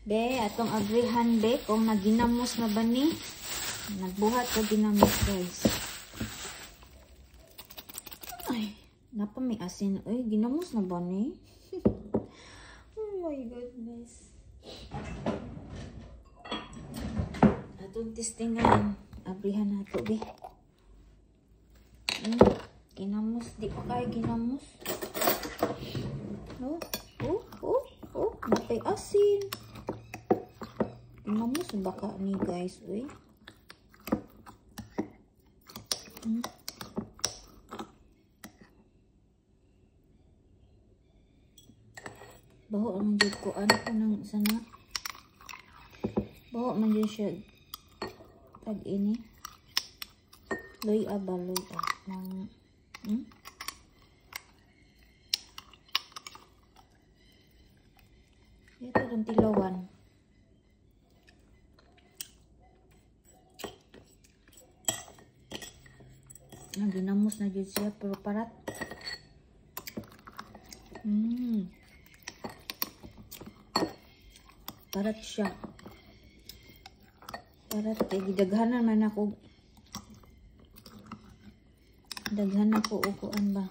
Be, atong agrihan be, kung naginamos na ba ni? Nagbuhat ko ginamos guys. Ay, napa may asin. Ay, ginamos na ba ni? Oh my goodness. Atong testingan. Agrihan na ito be. Ginamos. Di pa kayo ginamos. Napay asin. Ginamos baka ni guys. Uy. Baho man jud ko ano ko nang sana. Baho man jud siya. Tag ini. Loy abaloy nang ito yung tilawan. Ginamos na jud siya pero parat. Parat siya. Parat kay gidaghanan man ako. Daghan ako upuan ba.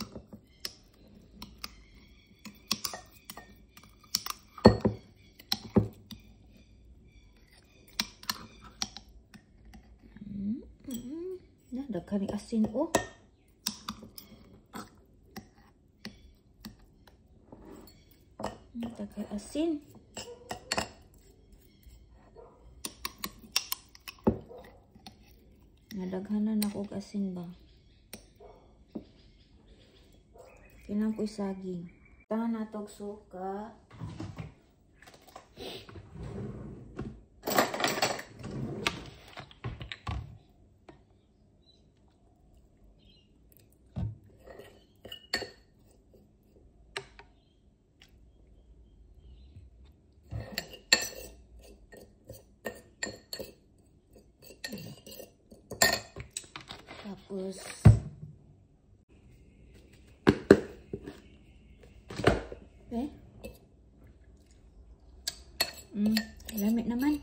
Daghan ni asin oh. Daghan asin. Nadaghanan ako og asin ba. Kinang ko'y saging. Tangan na itong suka. Tapos lamig naman.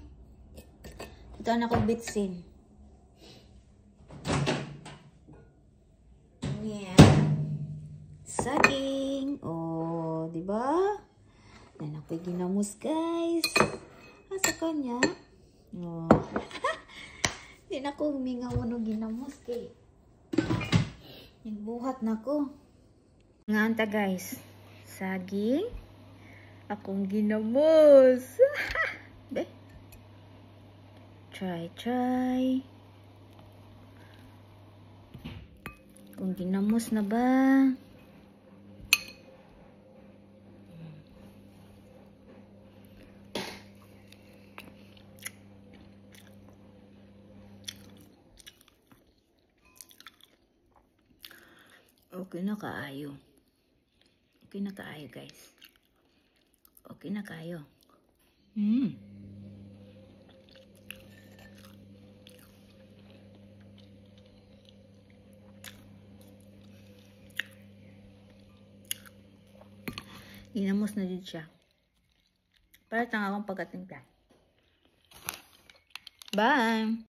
Ito na akong bitsin. Yeah. Saging. Oh, diba? Yan ako'y ginamos, guys. Asa kanya? Oh. Hindi na ako humingaw ng ginamos, kay. Nagbuhat na ko. Nga anta, guys. Saging. Akong ginamos. Be. Try. Kung ginamos na ba? Okay na kaayo. Okay na kaayo, guys. Okay na kayo. Ginamos na din siya. Para tanga akong pagkatimpla. Bye!